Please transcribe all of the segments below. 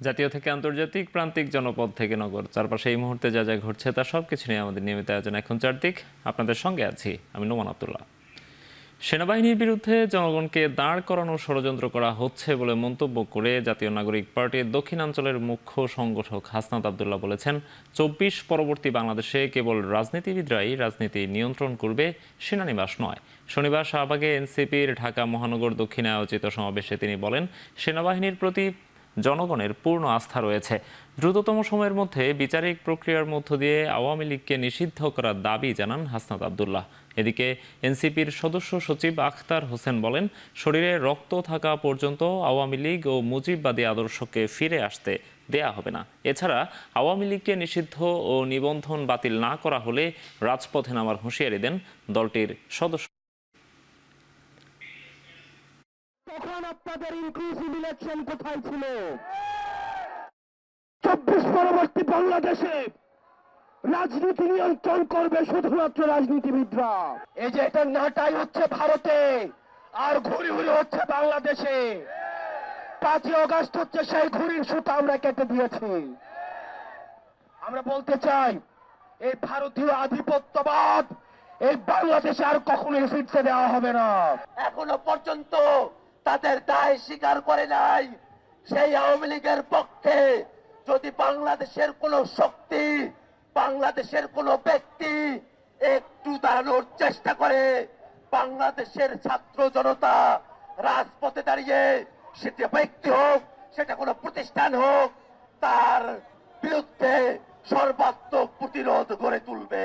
জাতীয় থেকে আন্তর্জাতিক, প্রান্তিক, জনপদ থেকে নগর, চারপাশে এই মুহূর্তে যা যা ঘটছে তার সবকিছু নিয়ে আমাদের নিয়মিত আয়োজন এখন চারদিক। আপনাদের সঙ্গে আছি আমি নোমান আব্দুল্লাহ। সেনাবাহিনীর বিরুদ্ধে জনগণকে দাঁড় করানোর ষড়যন্ত্র করা হচ্ছে বলে মন্তব্য করে জাতীয় নাগরিক পার্টির দক্ষিণাঞ্চলের মুখ্য সংগঠক হাসনাত আব্দুল্লাহ বলেছেন, ২৪ পরবর্তী বাংলাদেশে কেবল রাজনীতিবিদরাই রাজনীতি নিয়ন্ত্রণ করবে, সেনানিবাস নয়। শনিবার শাহবাগে এনসিপির ঢাকা মহানগর দক্ষিণে আয়োজিত সমাবেশে তিনি বলেন, সেনাবাহিনীর প্রতি জনগণের পূর্ণ আস্থা রয়েছে। দ্রুততম সময়ের মধ্যে বিচারিক প্রক্রিয়ার মধ্য দিয়ে আওয়ামী লীগকে নিষিদ্ধ করার দাবি জানান হাসনাত আব্দুল্লাহ। এদিকে এনসিপির সদস্য সচিব আখতার হোসেন বলেন, শরীরে রক্ত থাকা পর্যন্ত আওয়ামী লীগ ও মুজিববাদী আদর্শকে ফিরে আসতে দেয়া হবে না। এছাড়া আওয়ামী লীগকে নিষিদ্ধ ও নিবন্ধন বাতিল না করা হলে রাজপথে নামার হুঁশিয়ারি দেন দলটির সদস্য। তখন আপনাদের ইনক্লুসিভ ইলেকশন কোথায় ছিল? ২৪ পরবর্তী বাংলাদেশে রাজনীতি নিয়ন্ত্রণ করবে শুধুমাত্র রাজনীতিবিদরা। এই যে এটা নাটাই হচ্ছে ভারতে, আর ঘুরি ঘুরি হচ্ছে বাংলাদেশে। ৫ই অগস্ট হচ্ছে সেই ঘুরির সুতা আমরা কেটে দিয়েছি। আমরা বলতে চাই, এই ভারতীয় আধিপত্যবাদ এই বাংলাদেশে আর কখনোই ফিরতে দেওয়া হবে না। এখনো পর্যন্ত তাদের দায় স্বীকার করে নাই। সেই আওয়ামী লীগের পক্ষে যদি বাংলাদেশের কোন শক্তি, বাংলাদেশের কোন ব্যক্তি একটু দাঁড়ানোর চেষ্টা করে, বাংলাদেশের ছাত্র জনতা রাজপথে দাঁড়িয়ে, সেটা ব্যক্তি হোক, সেটা কোনো প্রতিষ্ঠান হোক, তার বিরুদ্ধে সর্বাত্মক প্রতিরোধ গড়ে তুলবে।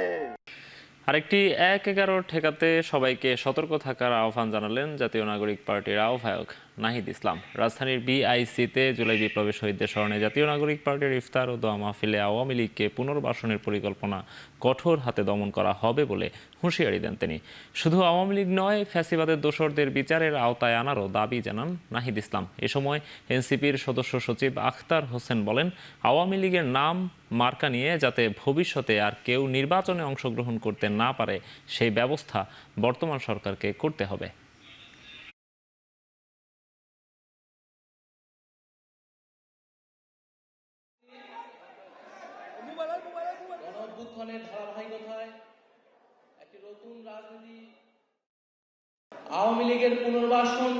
আরেকটি ১-১১ ঠেকাতে সবাইকে সতর্ক থাকার আহ্বান জানালেন জাতীয় নাগরিক পার্টির আহ্বায়ক নাহিদ ইসলাম। রাজধানীর বিআইসিতে জুলাই বিপ্লবী শহীদদের স্মরণে জাতীয় নাগরিক পার্টির ইফতার ও দোয়া মাহফিলে আওয়ামী লীগকে পুনর্বাসনের পরিকল্পনা কঠোর হাতে দমন করা হবে বলে হুঁশিয়ারি দেন তিনি। শুধু আওয়ামী লীগ নয়, ফ্যাসিবাদের দোসরদের বিচারের আওতায় আনারও দাবি জানান নাহিদ ইসলাম। এ সময় এনসিপির সদস্য সচিব আখতার হোসেন বলেন, আওয়ামী লীগের নাম মার্কা নিয়ে যাতে ভবিষ্যতে আর কেউ নির্বাচনে অংশগ্রহণ করতে না পারে, সেই ব্যবস্থা বর্তমান সরকারকে করতে হবে। আওয়ামী লীগের পুনর্বাসন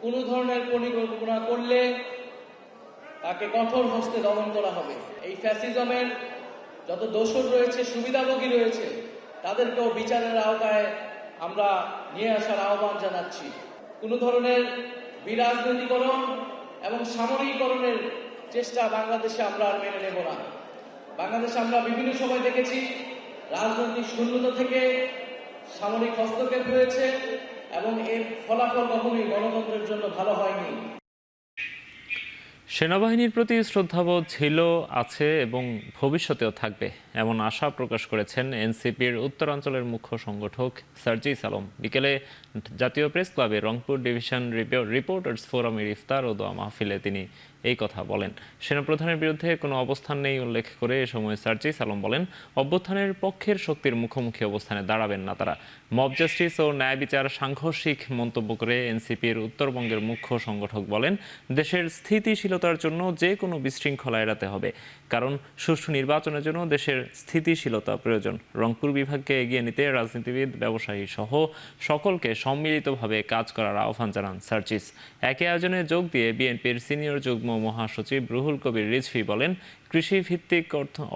কোন ধরনের পরিকল্পনা করলে তাকে কঠোর হস্তে দমন করা হবে। এই ফ্যাসিজমের যত দোষর রয়েছে, সুবিধাভোগী রয়েছে, তাদেরকেও বিচারের আওতায় আমরা নিয়ে আসার আহ্বান জানাচ্ছি। কোন ধরনের বিরাজনীতিকরণ এবং সামরিকীকরণের চেষ্টা বাংলাদেশে আমরা আর মেনে নেব না। বাংলাদেশে আমরা বিভিন্ন সময় দেখেছি রাজনৈতিক শূন্যতা থেকে সামরিক হস্তক্ষেপ হয়েছে এবং এর ফলাফল কখনোই গণতন্ত্রের জন্য ভালো হয়নি। সেনাবাহিনীর প্রতি শ্রদ্ধাবোধ ছিল, আছে এবং ভবিষ্যতেও থাকবে, এমন আশা প্রকাশ করেছেন এনসিপির উত্তরাঞ্চলের মুখ্য সংগঠক সার্জিস আলম। বিকেলে জাতীয় প্রেস ক্লাবে রংপুর ডিভিশন রিপোর্টার্স ফোরামের ইফতার ও দোয়া মাহফিলে তিনি এই কথা বলেন। সেনাপ্রধানের বিরুদ্ধে কোনো অবস্থান নেই উল্লেখ করে এ সময় সার্জিস আলম বলেন, অভ্যুত্থানের পক্ষের শক্তির মুখোমুখি অবস্থানে দাঁড়াবেন না তারা। মব জাস্টিস ও ন্যায় বিচার সাংঘর্ষিক মন্তব্য করে এনসিপির উত্তরবঙ্গের মুখ্য সংগঠক বলেন, দেশের স্থিতিশীলতার জন্য যে কোনো বিশৃঙ্খলা এড়াতে হবে, কারণ সুষ্ঠু নির্বাচনের জন্য দেশের স্থিতিশীলতা প্রয়োজন। রংপুর বিভাগকে এগিয়ে নিতে রাজনীতিবিদ, ব্যবসায়ী সহ সকলকে সম্মিলিতভাবে কাজ করার আহ্বান জানান সার্জিস। একই আয়োজনে যোগ দিয়ে বিএনপির সিনিয়র যুগ্ম মহাসচিব রুহুল কবির রিজভী বলেন, কৃষিভিত্তিক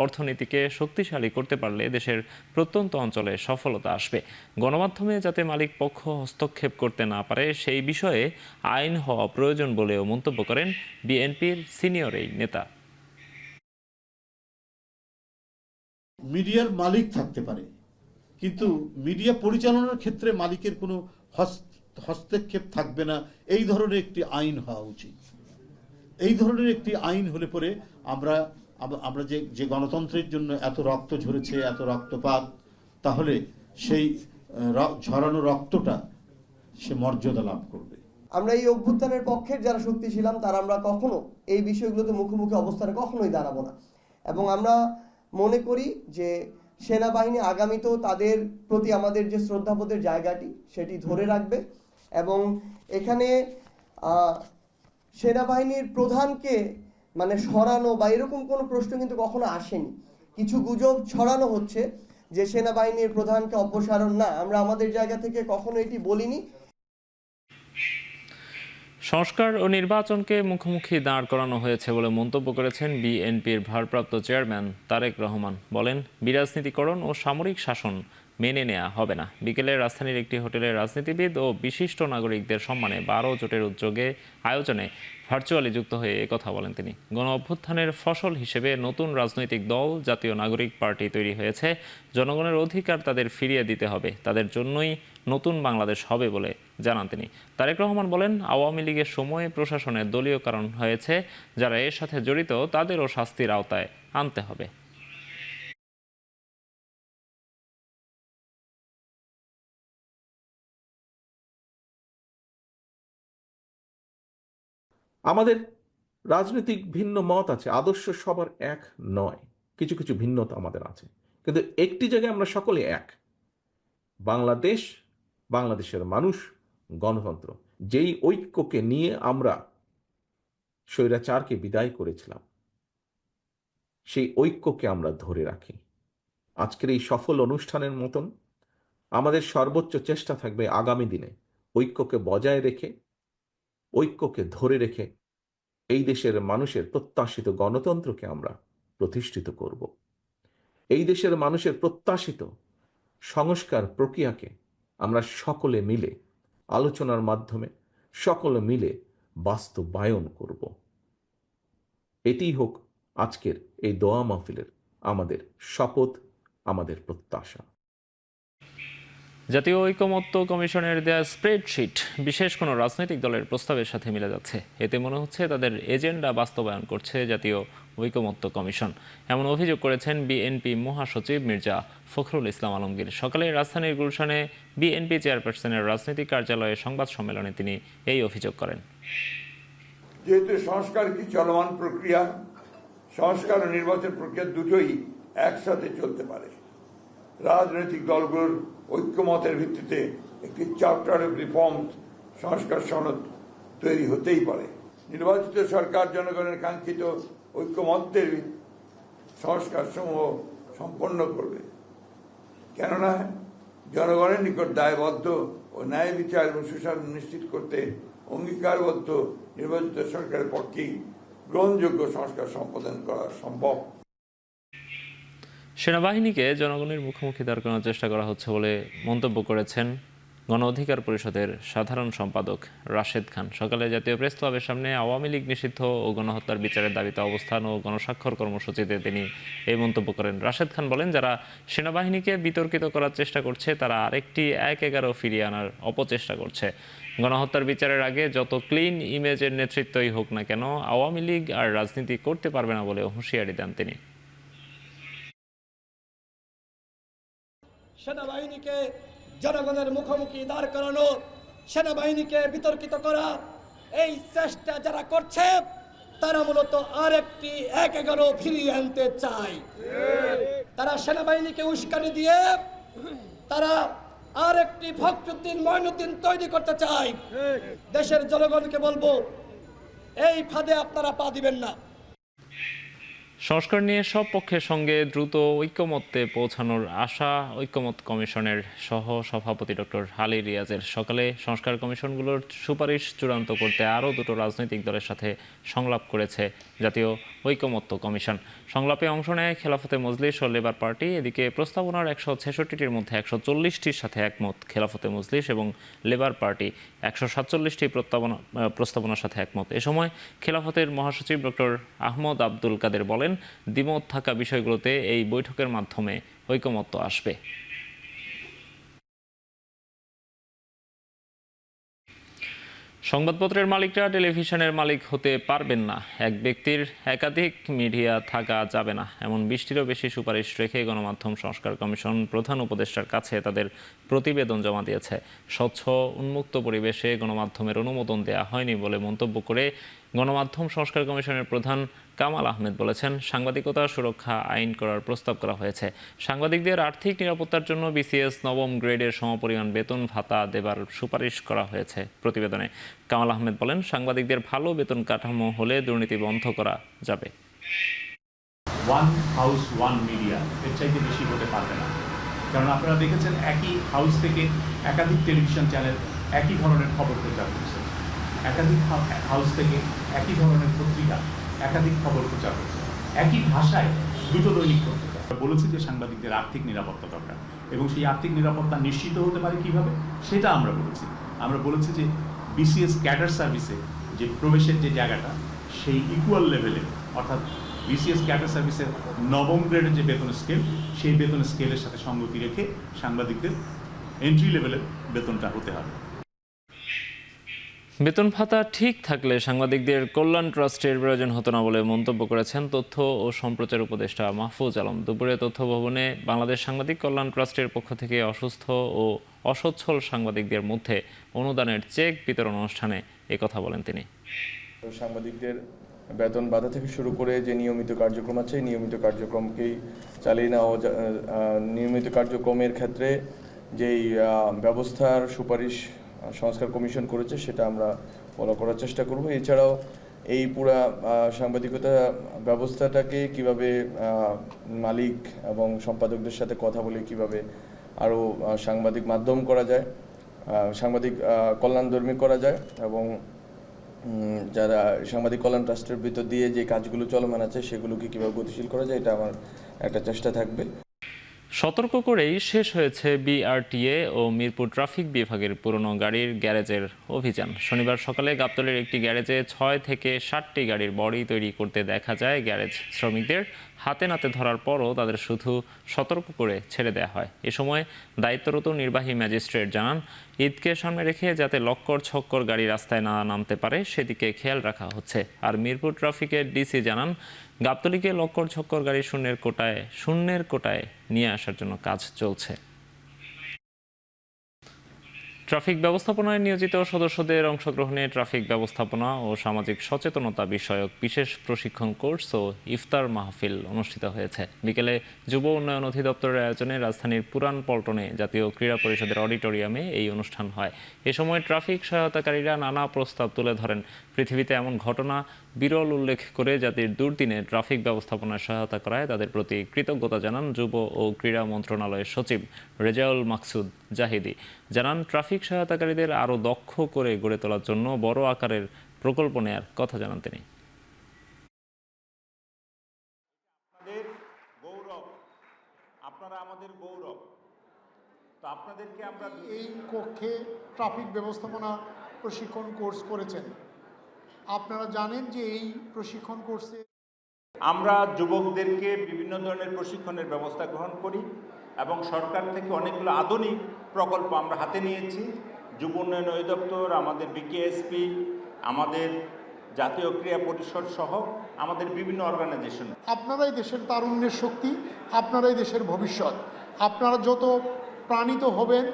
অর্থনীতিকে শক্তিশালী করতে পারলে দেশের প্রত্যন্ত অঞ্চলে সফলতা আসবে। গণমাধ্যমে যাতে মালিক পক্ষ হস্তক্ষেপ করতে না পারে সেই বিষয়ে আইন হওয়া প্রয়োজন বলেও মন্তব্য করেন বিএনপির সিনিয়র এই নেতা। মিডিয়ার মালিক থাকতে পারে, কিন্তু মিডিয়া পরিচালনার ক্ষেত্রে মালিকের কোনো হস্তক্ষেপ থাকবে না, এই ধরনের একটি আইন হওয়া উচিত। এই ধরনের একটি আইন হলে পরে আমরা যে গণতন্ত্রের জন্য এত রক্ত ঝরেছে, এত রক্তপাত, তাহলে সেই ঝরানো রক্তটা সে মর্যাদা লাভ করবে। আমরা এই অভ্যুত্থানের পক্ষের যারা শক্তি ছিলাম তারা আমরা কখনো এই বিষয়গুলোতে মুখোমুখি অবস্থানে কখনোই দাঁড়াবো না, এবং আমরা মনে করি যে সেনাবাহিনী আগামীতেও তাদের প্রতি আমাদের যে শ্রদ্ধাবোধের জায়গাটি সেটি ধরে রাখবে, এবং এখানে সেনাবাহিনীর প্রধানকে মানে সরানো বা এরকম কোনো প্রশ্ন কিন্তু কখনো আসেনি। কিছু গুজব ছড়ানো হচ্ছে যে সেনাবাহিনীর প্রধানকে অপসারণ, না, আমরা আমাদের জায়গা থেকে কখনো এটি বলিনি। সংস্কার ও নির্বাচনকে মুখোমুখি দাঁড় করানো হয়েছে বলে মন্তব্য করেছেন বিএনপির ভারপ্রাপ্ত চেয়ারম্যান তারেক রহমান। বলেন, বিরাজনীতিকরণ ও সামরিক শাসন মেনে নেওয়া হবে না। বিকেলে রাজধানীর একটি হোটেলের রাজনীতিবিদ ও বিশিষ্ট নাগরিকদের সম্মানে 12 জোটের আয়োজনে ভার্চুয়ালি যুক্ত হয়ে একথা বলেন তিনি। গণ অভ্যুত্থানের ফসল হিসেবে নতুন রাজনৈতিক দল জাতীয় নাগরিক পার্টি তৈরি হয়েছে। জনগণের অধিকার তাদের ফিরিয়ে দিতে হবে, তাদের জন্যই নতুন বাংলাদেশ হবে বলে জানান তিনি। তারেক রহমান বলেন, আওয়ামী লীগের সময়ে প্রশাসনের দলীয় কারণ হয়েছে, যারা এর সাথে জড়িত তাদেরও শাস্তির আওতায় আনতে হবে। আমাদের রাজনৈতিক ভিন্ন মত আছে, আদর্শ সবার এক নয়, কিছু কিছু ভিন্নতা আমাদের আছে, কিন্তু একটি জায়গায় আমরা সকলে এক, বাংলাদেশ, বাংলাদেশের মানুষ, গণতন্ত্র। যেই ঐক্যকে নিয়ে আমরা স্বৈরাচারকে বিদায় করেছিলাম, সেই ঐক্যকে আমরা ধরে রাখি। আজকের এই সফল অনুষ্ঠানের মতন আমাদের সর্বোচ্চ চেষ্টা থাকবে আগামী দিনে ঐক্যকে বজায় রেখে, ঐক্যকে ধরে রেখে এই দেশের মানুষের প্রত্যাশিত গণতন্ত্রকে আমরা প্রতিষ্ঠিত করব। এই দেশের মানুষের প্রত্যাশিত সংস্কার প্রক্রিয়াকে আমরা সকলে মিলে আলোচনার মাধ্যমে সকলে মিলে বাস্তবায়ন করব। এটিই হোক আজকের এই দোয়া মাহফিলের আমাদের শপথ, আমাদের প্রত্যাশা। জাতীয় ঐকমত্য কমিশনের দেয়া স্প্রেডশিট বিশেষ কোনো রাজনৈতিক দলের প্রস্তাবের সাথে মিলে যাচ্ছে। এতে মনে হচ্ছে তাদের এজেন্ডা বাস্তবায়ন করছে জাতীয় ঐকমত্য কমিশন। এমন অভিযোগ করেছেন বিএনপি মহাসচিব মির্জা ফখরুল ইসলাম আলমগীর। সকালে রাজধানীর গুলশানে বিএনপি চেয়ারপারসনের রাজনৈতিক কার্যালয়ে সংবাদ সম্মেলনে তিনি এই অভিযোগ করেন। যেহেতু সংস্কার একটি চলমান প্রক্রিয়া, সংস্কার ও নির্বাচন প্রক্রিয়া দুটোই একসাথে চলতে পারে। রাজনৈতিক দলগুলোর ঐক্যমতের ভিত্তিতে একটি চার্টার অফ রিফর্মস সংস্কার সনদ তৈরি হতেই পারে। নির্বাচিত সরকার জনগণের কাঙ্ক্ষিত ঐক্যমত্যের সংস্কার সমূহ সম্পন্ন করবে, কেননা জনগণের নিকট দায়বদ্ধ ও ন্যায় বিচার এবং সুশাসন নিশ্চিত করতে অঙ্গীকারবদ্ধ নির্বাচিত সরকারের পক্ষেই গ্রহণযোগ্য সংস্কার সম্পাদন করা সম্ভব। সেনাবাহিনীকে জনগণের মুখোমুখি দাঁড় করানোর চেষ্টা করা হচ্ছে বলে মন্তব্য করেছেন গণ অধিকার পরিষদের সাধারণ সম্পাদক রাশেদ খান। সকালে জাতীয় প্রেস ক্লাবের সামনে আওয়ামী লীগ নিষিদ্ধ ও গণহত্যার বিচারের দাবিতে অবস্থান ও গণস্বাক্ষর কর্মসূচিতে তিনি এই মন্তব্য করেন। রাশেদ খান বলেন, যারা সেনাবাহিনীকে বিতর্কিত করার চেষ্টা করছে তারা আরেকটি ১/১১ ফিরিয়ে আনার অপচেষ্টা করছে। গণহত্যার বিচারের আগে যত ক্লিন ইমেজের নেতৃত্বই হোক না কেন, আওয়ামী লীগ আর রাজনীতি করতে পারবে না বলে হুঁশিয়ারি দেন তিনি। সেনাবাহিনীকে জনগণের মুখোমুখি দাঁড় করানো, সেনাবাহিনীকে বিতর্কিত করা, এই চেষ্টা যারা করছে তারা মূলত আরেকটি ১/১১ ফিরিয়ে আনতে চায়। তারা সেনাবাহিনীকে উস্কানি দিয়ে তারা আরেকটি ফখরুদ্দিন মঈনুদ্দিন তৈরি করতে চায়। দেশের জনগণকে বলবো, এই ফাঁদে আপনারা পা দিবেন না। সংস্কার নিয়ে সব পক্ষের সঙ্গে দ্রুত ঐক্যমত্যে পৌঁছানোর আশা ঐক্যমত কমিশনের সহ সভাপতি ডক্টর আলী রিয়াজের। সকালে সংস্কার কমিশনগুলোর সুপারিশ চূড়ান্ত করতে আরও দুটো রাজনৈতিক দলের সাথে সংলাপ করেছে জাতীয় ঐক্যমত্য কমিশন। সংলাপে অংশ নেয় খেলাফতে মজলিস ও লেবার পার্টি। এদিকে প্রস্তাবনার ১৬৬টির মধ্যে ১৪০টির সাথে একমত খেলাফতে মজলিস এবং লেবার পার্টি ১৪৭টি প্রস্তাবনার সাথে একমত। এ সময় খেলাফতের মহাসচিব ডক্টর আহমদ আব্দুল কাদের বলেন, দ্বিমত থাকা বিষয়গুলোতে এই বৈঠকের মাধ্যমে ঐকমত্য আসবে। সংবাদপত্রের মালিকরা টেলিভিশনের মালিক হতে পারবেন না, এক ব্যক্তির একাধিক মিডিয়া থাকা যাবে না, এমন ২০টিরও বেশি সুপারিশ রেখে গণমাধ্যম সংস্কার কমিশন প্রধান উপদেষ্টার কাছে তাদের প্রতিবেদন জমা দিয়েছে। স্বচ্ছ উন্মুক্ত পরিবেশে গণমাধ্যমের অনুমোদন দেওয়া হয়নি বলে মন্তব্য করে গণমাধ্যম সংস্কার কমিশনের প্রধান কামাল আহমেদ বলেছেন, সাংবাদিকতা সুরক্ষা আইন করার প্রস্তাব করা হয়েছে। সাংবাদিকদের আর্থিক নিরাপত্তার জন্য বিসিএস নবম গ্রেডের সমপরিমাণ বেতন ভাতা দেবার সুপারিশ করা হয়েছে প্রতিবেদনে। কামাল আহমেদ বলেন, সাংবাদিকদের ভালো বেতন কাঠামো হলে দুর্নীতি বন্ধ করা যাবে। ওয়ান হাউস ওয়ান মিডিয়া এর চাইতে বেশি হতে পারবে না, কারণ আপনারা দেখেছেন একই হাউস থেকে একাধিক টেলিভিশন চ্যানেল একই ধরনের খবর প্রচার করছে, একাধিক হাউস থেকে একই ধরনের পত্রিকা একাধিক খবর প্রচার করছে, একই ভাষায় দুটো দৈনিক পত্রিকা। বলেছি যে সাংবাদিকদের আর্থিক নিরাপত্তা দরকার, এবং সেই আর্থিক নিরাপত্তা নিশ্চিত হতে পারে কিভাবে সেটা আমরা বলেছি। আমরা বলেছি যে বিসিএস ক্যাডার সার্ভিসে যে প্রবেশের যে জায়গাটা সেই ইকুয়াল লেভেলে, অর্থাৎ বিসিএস ক্যাডার সার্ভিসের নবম গ্রেডের যে বেতন স্কেল, সেই বেতন স্কেলের সাথে সঙ্গতি রেখে সাংবাদিকদের এন্ট্রি লেভেলের বেতনটা হতে হবে। বেতন ভাতা ঠিক থাকলে সাংবাদিকদের কল্যাণ ট্রাস্টের প্রয়োজন হতো না বলে মন্তব্য করেছেন তথ্য ও সম্প্রচার উপদেষ্টা মাহফুজ আলম। দুপুরে তথ্য ভবনে বাংলাদেশ সাংবাদিক কল্যাণ ট্রাস্টের পক্ষ থেকে অসুস্থ ও অসচ্ছল সাংবাদিকদের মধ্যে অনুদানের চেক বিতরণ অনুষ্ঠানে একথা বলেন তিনি। সাংবাদিকদের বেতন ভাতা থেকে শুরু করে যে নিয়মিত কার্যক্রম আছে, নিয়মিত কার্যক্রমকেই চালিয়ে নেওয়া, নিয়মিত কার্যক্রমের ক্ষেত্রে যেই ব্যবস্থার সুপারিশ সংস্কার কমিশন করেছে সেটা আমরা ফলো করার চেষ্টা করব। এছাড়াও এই পুরা সাংবাদিকতা ব্যবস্থাটাকে কিভাবে মালিক এবং সম্পাদকদের সাথে কথা বলে কিভাবে আরও সাংবাদিক মাধ্যম করা যায়, সাংবাদিক কল্যাণধর্মী করা যায়, এবং যারা সাংবাদিক কল্যাণ ট্রাস্টের ভিতর দিয়ে যে কাজগুলো চলমান আছে সেগুলোকে কীভাবে গতিশীল করা যায়, এটা আমার একটা চেষ্টা থাকবে। সতর্ক করেই শেষ হয়েছে বিআরটিএ ও মিরপুর ট্রাফিক বিভাগের পুরনো গাড়ির গ্যারেজের অভিযান। শনিবার সকালে গাবতলীর একটি গ্যারেজে 6 থেকে 60টি গাড়ির বডি তৈরি করতে দেখা যায় গ্যারেজ শ্রমিকদের। হাতে নাতে ধরার পরও তাদের শুধু সতর্ক করে ছেড়ে দেওয়া হয়। এ সময় দায়িত্বরত নির্বাহী ম্যাজিস্ট্রেট জানান, ঈদকে সামনে রেখে যাতে লক্কর ছক্কর গাড়ি রাস্তায় না নামতে পারে সেদিকে খেয়াল রাখা হচ্ছে। আর মিরপুর ট্রাফিকের ডিসি জানান, গাবতলীকে লক্কর ছক্কর গাড়ি শূন্যের কোটায় নিয়ে আসার জন্য কাজ চলছে। ট্রাফিক ব্যবস্থাপনায় নিয়োজিত সদস্যদের অংশগ্রহণে ট্রাফিক ব্যবস্থাপনা ও সামাজিক সচেতনতা বিষয়ক বিশেষ প্রশিক্ষণ কোর্স ও ইফতার মাহফিল অনুষ্ঠিত হয়েছে। বিকেলে যুব উন্নয়ন অধিদপ্তরের আয়োজনে রাজধানীর পুরান পল্টনে জাতীয় ক্রীড়া পরিষদের অডিটোরিয়ামে এই অনুষ্ঠান হয়। এ সময় ট্রাফিক সহায়তাকারীরা নানা প্রস্তাব তুলে ধরেন। পৃথিবীতে এমন ঘটনা বিরল উল্লেখ করে জাতির দুর্দিনে ট্রাফিক ব্যবস্থাপনায় সহায়তা করায় তাদের প্রতি কৃতজ্ঞতা জানান যুব ও ক্রীড়া মন্ত্রণালয়ের সচিব রেজাউল মাকসুদ জাহিদি। জানান, ট্রাফিক সহায়তাকারীদের আরও দক্ষ করে গড়ে তোলার জন্য বড় আকারের প্রকল্প নেয়ার কথা জানান তিনি। আপনারা আমাদের গৌরব, তো আপনাদেরকে আমরা এই কক্ষে ট্রাফিক ব্যবস্থাপনা প্রশিক্ষণ কোর্স করেছেন। আপনারা জানেন যে এই প্রশিক্ষণ কোর্সে আমরা যুবকদেরকে বিভিন্ন ধরনের প্রশিক্ষণের ব্যবস্থা গ্রহণ করি, এবং সরকার থেকে অনেকগুলো আধুনিক প্রকল্প আমরা হাতে নিয়েছি। যুব উন্নয়ন অধিদপ্তর, আমাদের বিকেএসপি, আমাদের জাতীয় ক্রীড়া পরিষদ সহ আমাদের বিভিন্ন অর্গানাইজেশন। আপনারাই দেশের তারুণ্যের শক্তি, আপনারাই দেশের ভবিষ্যৎ। আপনারা যত প্রাণিত হবেন,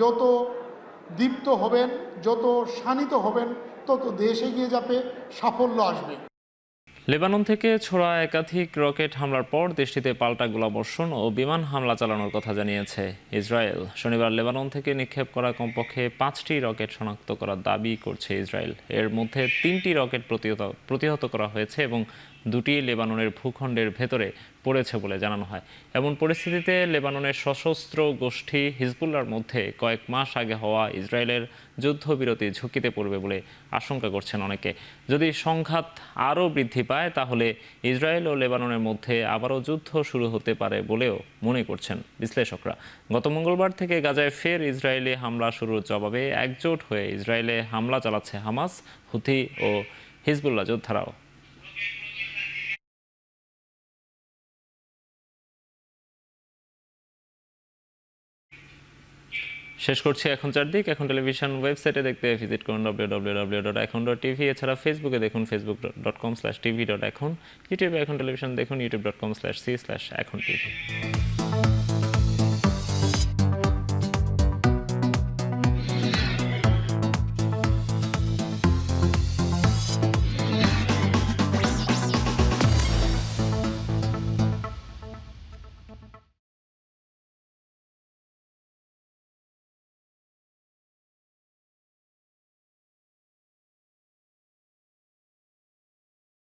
যত দীপ্ত হবেন, যত শানিত হবেন, তত দেশ এগিয়ে যাবে, সাফল্য আসবে। লেবানন থেকে ছোড়া একাধিক রকেট হামলার পর দেশটিতে পাল্টা গোলাবর্ষণ ও বিমান হামলা চালানোর কথা জানিয়েছে ইসরায়েল। শনিবার লেবানন থেকে নিক্ষেপ করা কমপক্ষে 5টি রকেট শনাক্ত করার দাবি করছে ইসরায়েল। এর মধ্যে 3টি রকেট প্রতিহত করা হয়েছে এবং 2টি লেবাননের ভূখণ্ডের ভেতরে পড়েছে বলে জানানো হয়। এমন পরিস্থিতিতে লেবাননের সশস্ত্র গোষ্ঠী হিজবুল্লাহর মধ্যে কয়েক মাস আগে হওয়া ইসরায়েলের যুদ্ধবিরতি ঝুঁকিতে পড়বে বলে আশঙ্কা করছেন অনেকে। যদি সংঘাত আরও বৃদ্ধি পায় তাহলে ইসরায়েল ও লেবাননের মধ্যে আবারও যুদ্ধ শুরু হতে পারে বলেও মনে করছেন বিশ্লেষকরা। গত মঙ্গলবার থেকে গাজায় ফের ইসরায়েলি হামলা শুরুর জবাবে একজোট হয়ে ইসরায়েলে হামলা চালাচ্ছে হামাস, হুথি ও হিজবুল্লাহ যোদ্ধারাও। শেষ করছি এখন চারদিক। এখন টেলিভিশন ওয়েবসাইটে দেখতে ভিজিট করুন www.ekhon.tv। এছাড়া ফেসবুকে দেখুন facebook.com/tv.ekhon, ইউটিউবে এখন টেলিভিশন দেখুন youtube.com/c/ekhon tv।